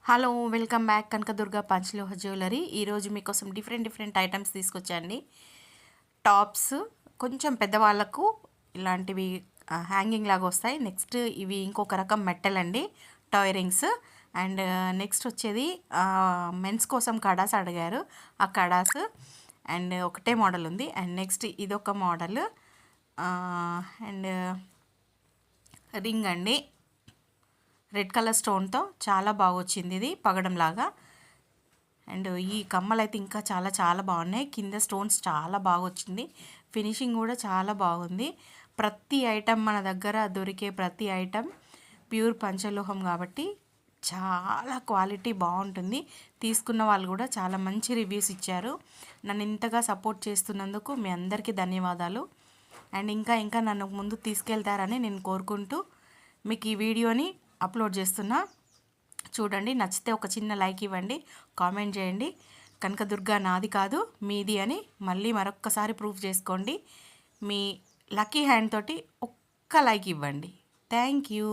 Hello welcome back Kanakadurga Panchaloha jewellery. ఈరోజు మీకోసం different items తీసుకొచ్చండి. Tops కొంచెం పెద్దవాళ్ళకు ఇలాంటివి హ్యాంగింగ్ లాగా వస్తాయి. నెక్స్ట్ ఇవి ఇంకొక రకం మెట్టల్ అండి, టాయ్ రింగ్స్. అండ్ నెక్స్ట్ వచ్చేది మెన్స్ కోసం కడాస్ అడిగారు, ఆ కడాస్. అండ్ ఒకటే మోడల్ ఉంది. అండ్ నెక్స్ట్ ఇదొక మోడల్. అండ్ రింగ్ అండి, రెడ్ కలర్ స్టోన్తో చాలా బాగా వచ్చింది, ఇది పగడంలాగా. అండ్ ఈ కమ్మలు అయితే ఇంకా చాలా బాగున్నాయి. కింద స్టోన్స్ చాలా బాగా వచ్చింది, ఫినిషింగ్ కూడా చాలా బాగుంది. ప్రతి ఐటెం మన దగ్గర దొరికే ప్రతి ఐటెం ప్యూర్ పంచలోహం కాబట్టి చాలా క్వాలిటీ బాగుంటుంది. తీసుకున్న వాళ్ళు కూడా చాలా మంచి రివ్యూస్ ఇచ్చారు. నన్ను ఇంతగా సపోర్ట్ చేస్తున్నందుకు మీ అందరికీ ధన్యవాదాలు. అండ్ ఇంకా నన్ను ముందు తీసుకెళ్తారని నేను కోరుకుంటూ మీకు ఈ వీడియోని అప్లోడ్ చేస్తున్నా. చూడండి, నచ్చితే ఒక చిన్న లైక్ ఇవ్వండి, కామెంట్ చేయండి. కనకదుర్గ నాది కాదు మీది అని మళ్ళీ మరొక్కసారి ప్రూఫ్ చేసుకోండి. మీ లక్కీ హ్యాండ్ తోటి ఒక్క లైక్ ఇవ్వండి. Thank you.